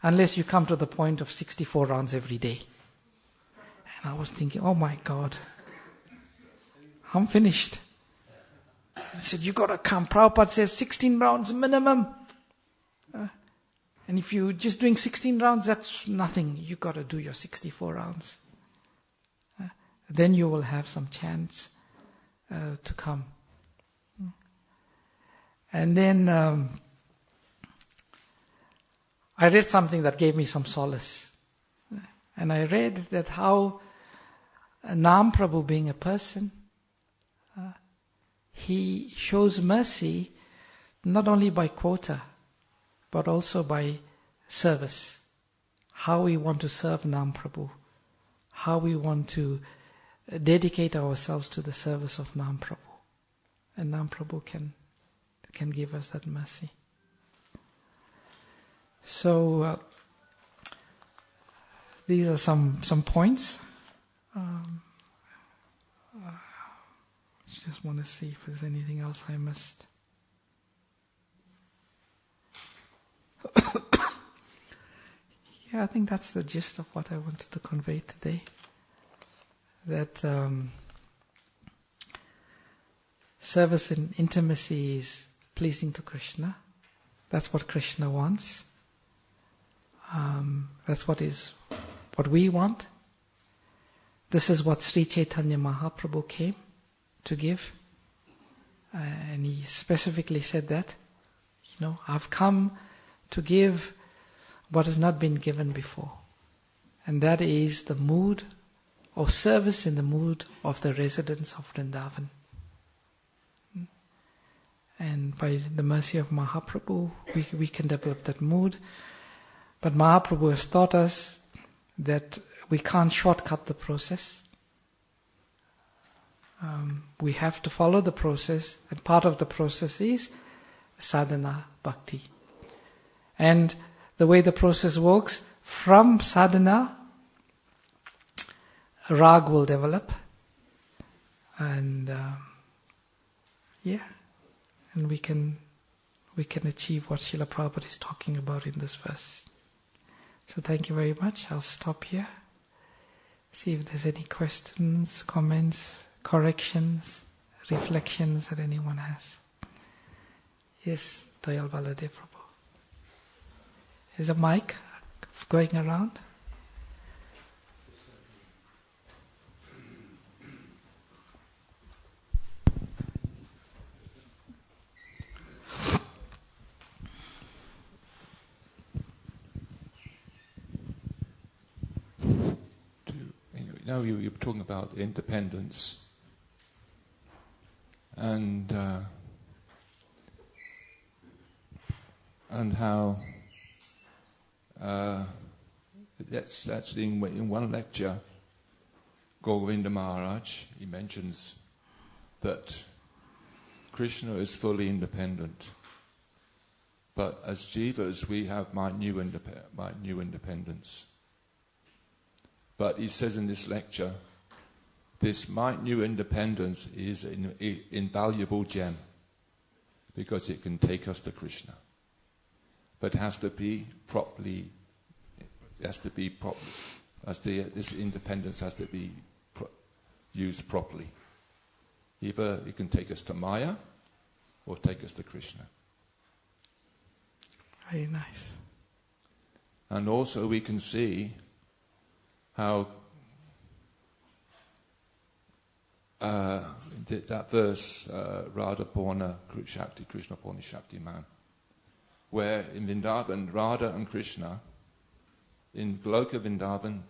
unless you come to the point of 64 rounds every day. And I was thinking, oh my God, I'm finished. He said, you got to come. Prabhupada says 16 rounds minimum. And if you're just doing 16 rounds, that's nothing. You got to do your 64 rounds. Then you will have some chance to come. And then I read something that gave me some solace. And I read that how Nam Prabhu, being a person, he shows mercy not only by quota, but also by service. How we want to serve Nam Prabhu. How we want to dedicate ourselves to the service of Nam Prabhu. And Nam Prabhu can give us that mercy. So, these are some points. Just want to see if there's anything else I missed. Yeah, I think that's the gist of what I wanted to convey today. That service and intimacy is pleasing to Krishna. That's what Krishna wants. That's what we want. This is what Sri Chaitanya Mahaprabhu came to give. And he specifically said that, I've come to give what has not been given before. And that is the mood or service in the mood of the residents of Vrindavan. And by the mercy of Mahaprabhu, we can develop that mood. But Mahaprabhu has taught us that we can't shortcut the process. We have to follow the process, and part of the process is sadhana bhakti. And the way the process works, from sadhana, rag will develop, and and we can achieve what Srila Prabhupada is talking about in this verse. So thank you very much. I'll stop here. See if there's any questions, comments, corrections, reflections that anyone has. Yes, Dayal Baladev Prabhu. Is a mic going around? Now you were talking about independence and how that's in one lecture, Govinda Maharaj, he mentions that Krishna is fully independent, But as jivas, we have new independence. But he says in this lecture, this new independence is an invaluable gem because it can take us to Krishna. But it has to be properly. This independence has to be used properly. Either it can take us to Maya or take us to Krishna. Very nice. And also we can see how that verse, Radha Purna Shakti, Krishna Purna Shakti Man, where in Vrindavan, Radha and Krishna, in Goloka Vrindavan,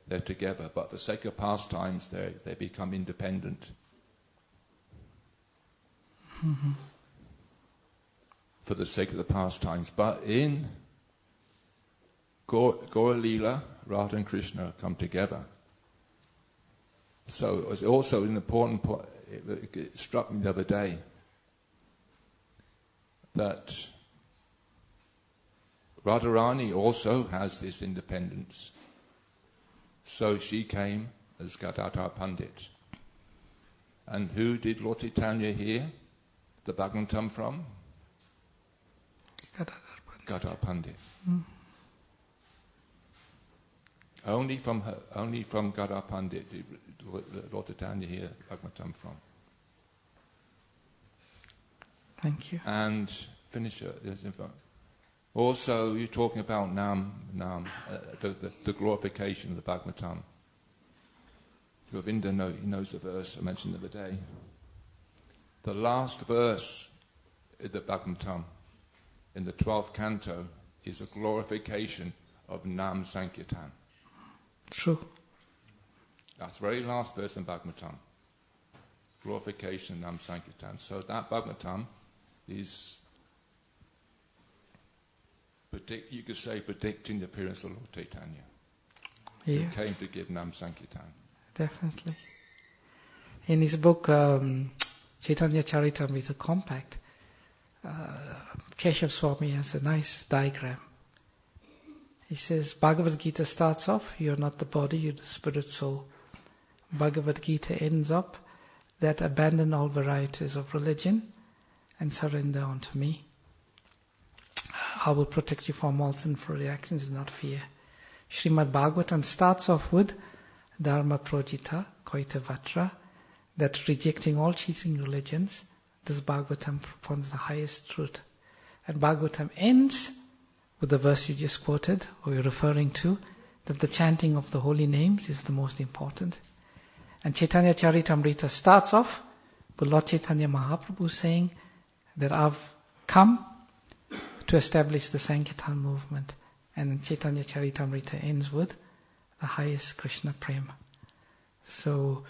they're together, but for the sake of pastimes, they become independent. Mm-hmm. For the sake of the pastimes. But in Gaura Lila, Radha and Krishna come together. So it was also an important point. It struck me the other day that Radharani also has this independence. So she came as Gadadhar Pandit. And who did Lord Chaitanya hear the Bhagavatam from? Gadadhar Pandit. Mm. Only from Gadadhar Pandit did Lord Chaitanya hear Bhagavatam from. Thank you. And finish it. Also, you're talking about Nam, the glorification of the Bhagavatam. Govinda knows the verse I mentioned the other day. The last verse in the Bhagavatam, in the 12th canto, is a glorification of Nam Sankirtan. True. That's the very last verse in Bhagavatam. Glorification of Nam Sankirtan. So that Bhagavatam is, you could say, predicting the appearance of Lord Chaitanya. Yeah. Who came to give Nam Sankirtan. Definitely. In his book, Chaitanya Charitamrita Compact, Keshav Swami has a nice diagram. He says, Bhagavad Gita starts off, you're not the body, you're the spirit soul. Bhagavad Gita ends up, that abandon all varieties of religion and surrender unto me. I will protect you from all sinful reactions, do not fear. Srimad Bhagavatam starts off with Dharma Projita Koita Vatra, that rejecting all cheating religions, this Bhagavatam propounds the highest truth. And Bhagavatam ends with the verse you just quoted, or you're referring to, that the chanting of the holy names is the most important. And Chaitanya Charitamrita starts off with Lord Chaitanya Mahaprabhu saying that I've come to establish the Sankirtan movement. And Chaitanya Charitamrita ends with the highest Krishna Prema. So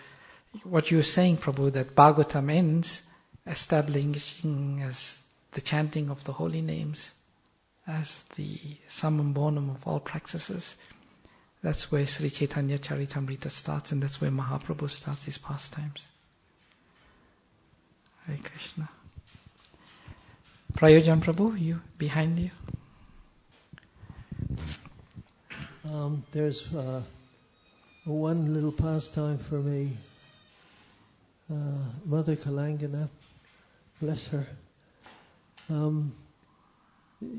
what you're saying, Prabhu, that Bhagavatam ends establishing as the chanting of the holy names as the summum bonum of all practices. That's where Sri Chaitanya Charitamrita starts, and that's where Mahaprabhu starts his pastimes. Hare Krishna. Prayojan Prabhu, you behind you. There's one little pastime for me. Mother Kalangana, bless her.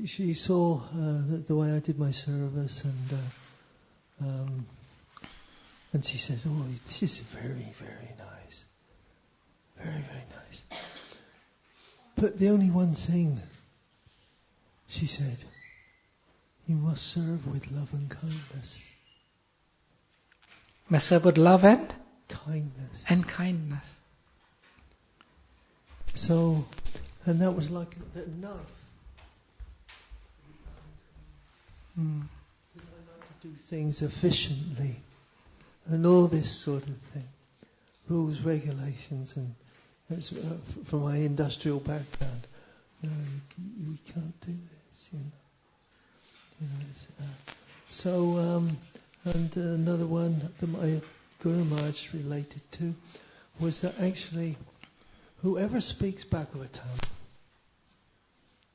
She saw the way I did my service, and she said, "Oh, this is very, very nice, very, very nice." But the only one thing, she said, you must serve with love and kindness. Must serve with love and? Kindness. And kindness. So, and that was like a knife. Mm. I like to do things efficiently and all this sort of thing. Rules, regulations, and that's from my industrial background. No, we can't do this, you know. So, and another one that my Guru Maharaj related to was that actually whoever speaks Bhagavatam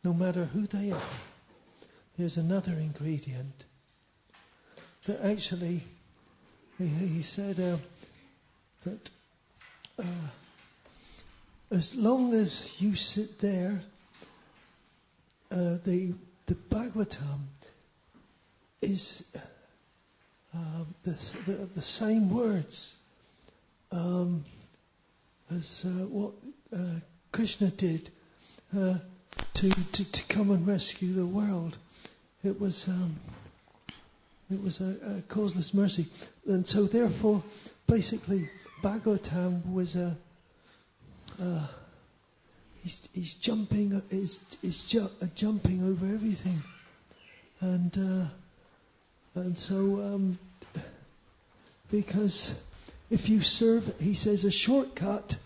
no matter who they are. Here's another ingredient. That actually, he said that as long as you sit there, the Bhagavatam is the same words as what Krishna did to come and rescue the world. It was a causeless mercy, and so therefore, basically, Bhagavatam was he's jumping over everything, and so because if you serve, he says, a shortcut.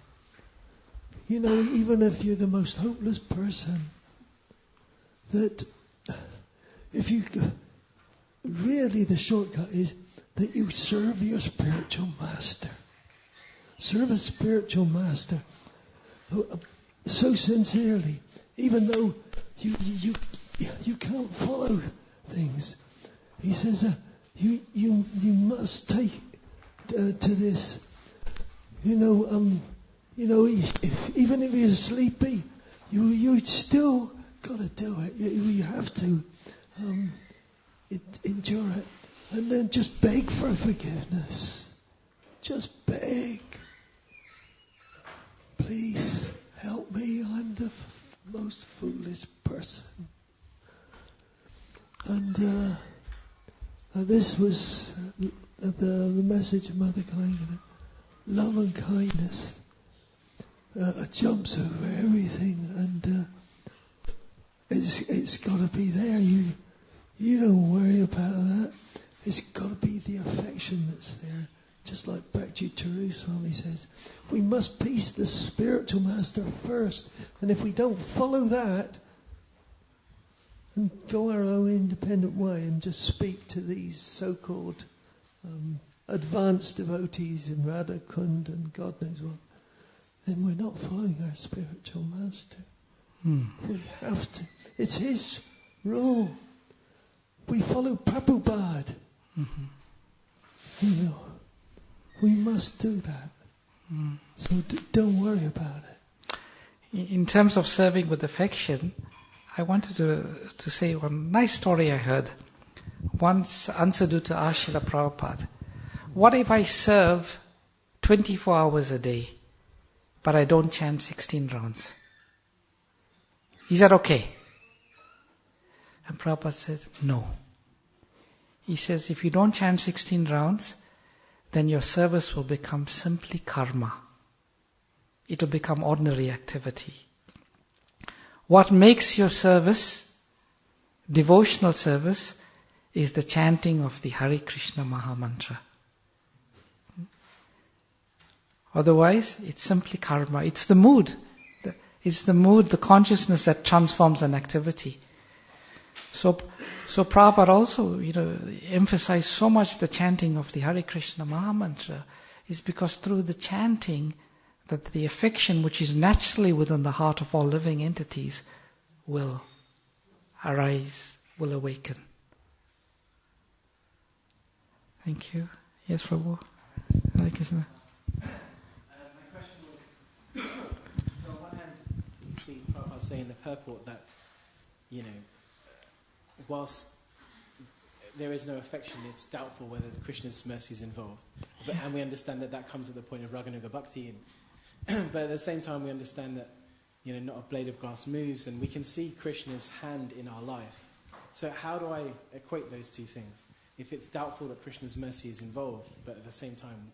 You know, even if you're the most hopeless person, that if you really, the shortcut is that you serve your spiritual master. Serve a spiritual master so sincerely, even though you can't follow things. He says you must take to this. Even if you're sleepy, you still got to do it. You have to endure it, and then just beg for forgiveness. Just beg. Please help me. I'm the most foolish person. And this was the message of Mother Kalangana. Love and kindness jumps over everything, and it's got to be there. You don't worry about that. It's got to be the affection that's there. Just like Bhakti Swami says, we must please the spiritual master first, and if we don't follow that and go our own independent way and just speak to these so-called advanced devotees in Radha Kund and God knows what, then we're not following our spiritual master. We have to. It's his rule. We follow Prabhupada. Mm-hmm. We must do that. So don't worry about it. In terms of serving with affection, I wanted to say one nice story I heard. Once Ansudutta asked Srila Prabhupada, what if I serve 24 hours a day, but I don't chant 16 rounds? Is that okay? And Prabhupada said, no. He says, if you don't chant 16 rounds, then your service will become simply karma. It will become ordinary activity. What makes your service, devotional service, is the chanting of the Hare Krishna Mahamantra. Otherwise, it's simply karma. It's the mood. It's the mood, the consciousness that transforms an activity. So Prabhupada also, emphasized so much the chanting of the Hare Krishna Mahamantra is because through the chanting that the affection which is naturally within the heart of all living entities will arise, will awaken. Thank you. Yes, Prabhu. Hare Krishna. My question was, so on one hand, you see Prabhupada saying in the purport that, whilst there is no affection, it's doubtful whether Krishna's mercy is involved. And we understand that comes at the point of Raganuga Bhakti. But at the same time, we understand that, not a blade of grass moves, and we can see Krishna's hand in our life. So how do I equate those two things? If it's doubtful that Krishna's mercy is involved, but at the same time,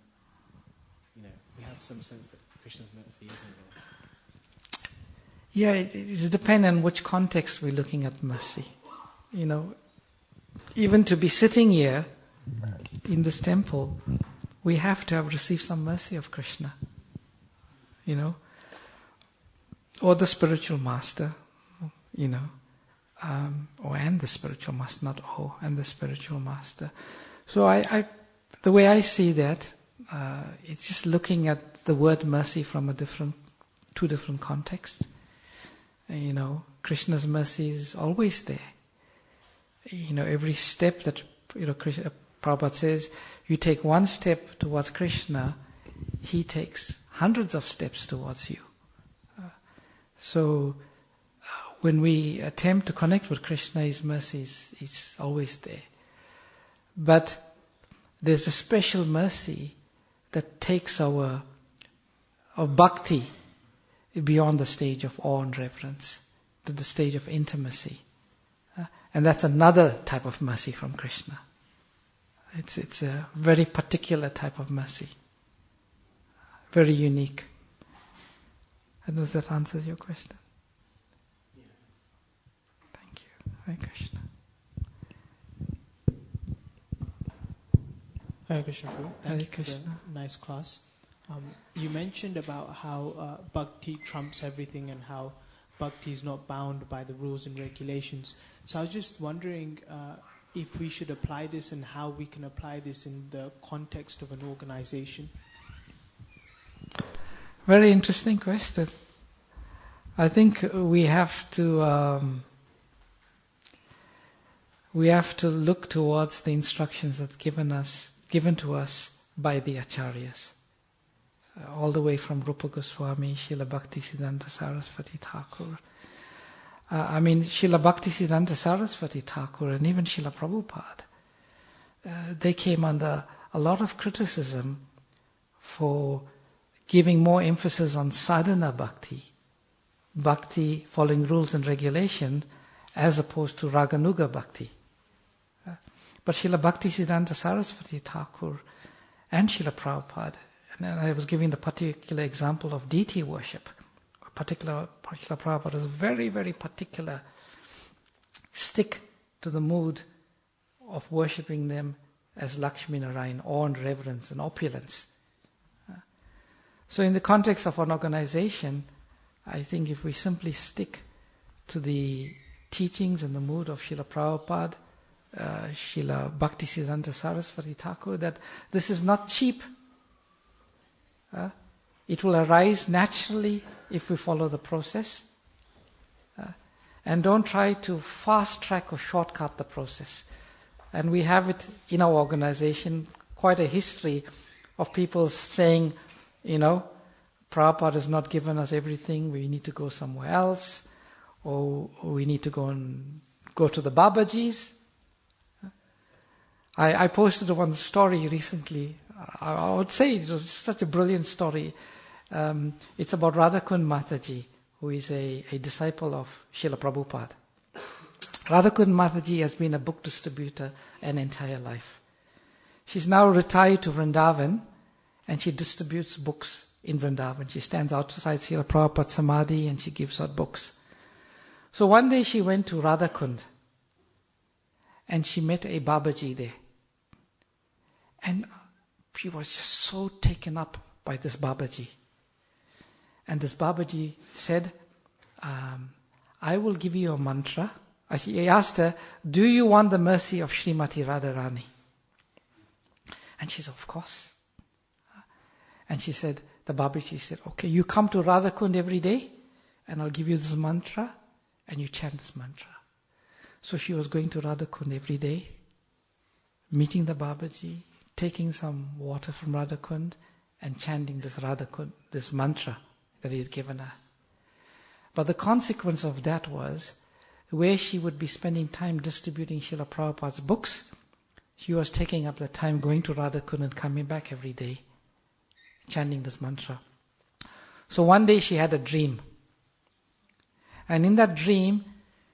we have some sense that Krishna's mercy is involved. Yeah, it depends on which context we're looking at mercy. Even to be sitting here in this temple, we have to have received some mercy of Krishna. Or the spiritual master, and the spiritual master, not all, and the spiritual master. So the way I see that, it's just looking at the word mercy from two different contexts. Krishna's mercy is always there. Every step that, Prabhupada says, you take one step towards Krishna, he takes hundreds of steps towards you. So when we attempt to connect with Krishna, his mercy is always there. But there's a special mercy that takes our bhakti beyond the stage of awe and reverence to the stage of intimacy. And that's another type of mercy from Krishna. It's a very particular type of mercy. Very unique. I don't know if that answers your question. Thank you. Hare Krishna. Hare Krishna. Hare Krishna. Nice class. You mentioned about how bhakti trumps everything and how bhakti is not bound by the rules and regulations. So I was just wondering if we should apply this and how we can apply this in the context of an organization. Very interesting question. I think we have to look towards the instructions that's given to us by the acharyas, all the way from Rupa Goswami, Srila Bhaktisiddhanta Saraswati Thakur. Srila Bhaktisiddhanta Saraswati Thakur and even Srila Prabhupada, they came under a lot of criticism for giving more emphasis on sadhana bhakti following rules and regulation, as opposed to raganuga bhakti. But Srila Bhaktisiddhanta Saraswati Thakur and Srila Prabhupada, and I was giving the particular example of deity worship. Srila Prabhupada was very, very particular. Stick to the mood of worshipping them as Lakshmi Narayan, awe and reverence and opulence. So in the context of an organization, I think if we simply stick to the teachings and the mood of Srila Prabhupada, Srila Bhaktisiddhanta Saraswati Thakur, that this is not cheap. It will arise naturally if we follow the process. And don't try to fast track or shortcut the process. And we have it in our organization, quite a history of people saying, Prabhupada has not given us everything, we need to go somewhere else, or we need to go to the Babajis. I posted one story recently. I would say it was such a brilliant story. It's about Radhakund Mataji, who is a disciple of Srila Prabhupada. Radhakund Mataji has been a book distributor an entire life. She's now retired to Vrindavan, and she distributes books in Vrindavan. She stands outside Srila Prabhupada's Samadhi and she gives out books. So one day she went to Radhakund and she met a Babaji there. And she was just so taken up by this Babaji. And this Babaji said, I will give you a mantra. He asked her, do you want the mercy of Srimati Radharani? And she said, of course. And she said, the Babaji said, okay, you come to Radhakund every day and I'll give you this mantra and you chant this mantra. So she was going to Radhakund every day, meeting the Babaji, taking some water from Radhakund and chanting this mantra that he had given her. But the consequence of that was, where she would be spending time distributing Srila Prabhupada's books, she was taking up the time going to Radhakund and coming back every day, chanting this mantra. So one day she had a dream. And in that dream,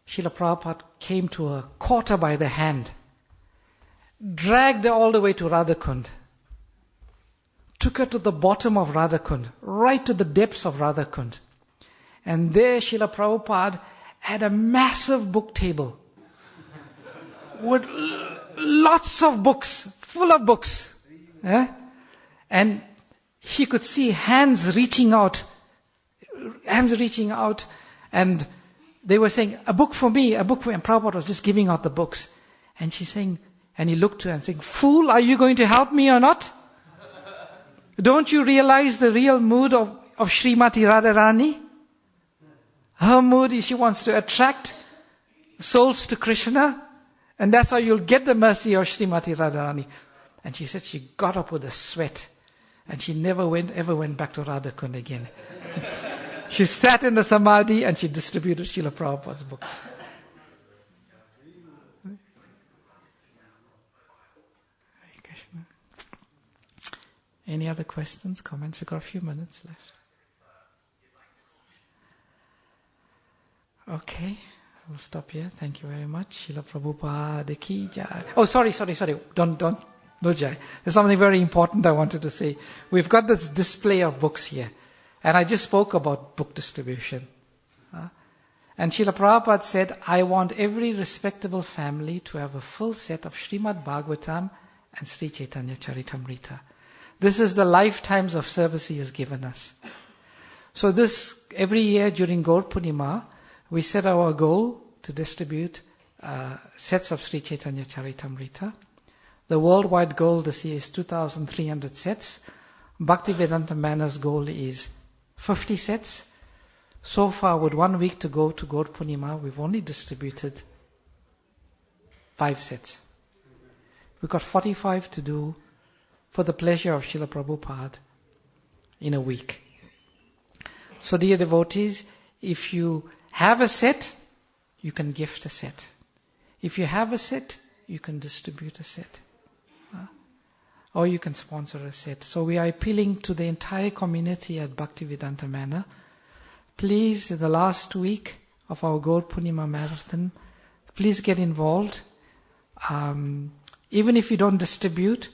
Srila Prabhupada came to her, caught her by the hand, dragged her all the way to Radhakund, took her to the bottom of Radhakund, right to the depths of Radhakund. And there Srila Prabhupada had a massive book table with lots of books, full of books. And she could see hands reaching out, and they were saying, a book for me, and Prabhupada was just giving out the books. And she's saying, and he looked to her and saying, fool, are you going to help me or not? Don't you realize the real mood of Srimati Radharani? Her mood is she wants to attract souls to Krishna, and that's how you'll get the mercy of Srimati Radharani. And she said she got up with a sweat, and she never ever went back to Radhakund again. She sat in the samadhi and she distributed Srila Prabhupada's books. Hare Krishna. Any other questions, comments? We've got a few minutes left. Okay, we'll stop here. Thank you very much. Srila Prabhupada ki jai. Oh, sorry. Don't no jai. There's something very important I wanted to say. We've got this display of books here. And I just spoke about book distribution. And Srila Prabhupada said, I want every respectable family to have a full set of Srimad Bhagavatam and Sri Chaitanya Charitamrita. This is the lifetimes of service he has given us. So this, every year during Gaur Purnima, we set our goal to distribute sets of Sri Chaitanya Charitamrita. The worldwide goal this year is 2,300 sets. Bhaktivedanta Manna's goal is 50 sets. So far, with 1 week to go to Gaur Purnima, we've only distributed 5 sets. We've got 45 to do for the pleasure of Srila Prabhupada in a week. So dear devotees, if you have a set, you can gift a set. If you have a set, you can distribute a set. Or you can sponsor a set. So we are appealing to the entire community at Bhaktivedanta Manna. Please, in the last week of our Gaur Purnima Marathon, please get involved. Even if you don't distribute,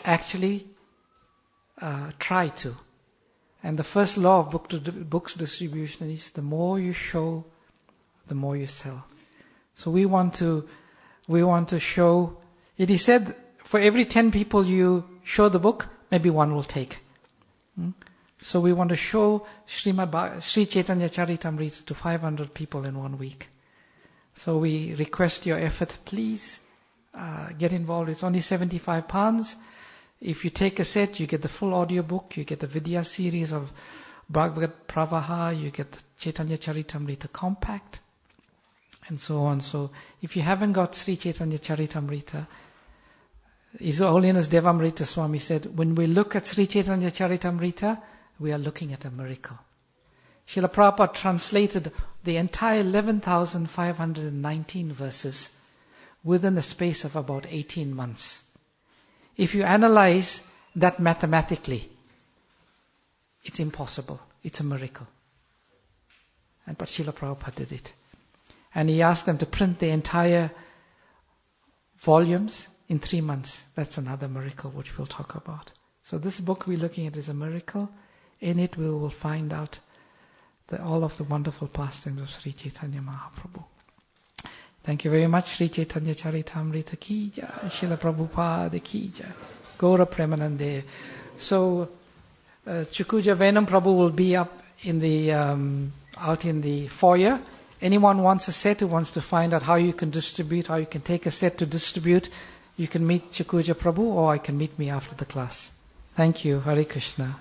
actually try to. And the first law of books distribution is the more you show, the more you sell. So we want to show. It is said, for every 10 people you show the book, maybe one will take. So we want to show Sri Chaitanya Charitamrita to 500 people in 1 week. So we request your effort, please get involved. It's only £75. If you take a set, you get the full audio book, you get the Vidya series of Bhagavad Pravaha, you get the Chaitanya Charitamrita compact, and so on. So if you haven't got Sri Chaitanya Charitamrita, His Holiness Devamrita Swami said, when we look at Sri Chaitanya Charitamrita, we are looking at a miracle. Srila Prabhupada translated the entire 11,519 verses within a space of about 18 months. If you analyze that mathematically, it's impossible. It's a miracle. But Srila Prabhupada did it. And he asked them to print the entire volumes in 3 months. That's another miracle which we'll talk about. So this book we're looking at is a miracle. In it we will find out all of the wonderful pastimes of Sri Chaitanya Mahaprabhu. Thank you very much. Sri Chaitanya Charitamrita ki jai, Srila Prabhupada ki jai, Gaura Premanande. So Chukuja Venam Prabhu will be up in the out in the foyer. Anyone wants a set who wants to find out how you can distribute, how you can take a set to distribute, you can meet Chukuja Prabhu or I can meet me after the class. Thank you. Hare Krishna.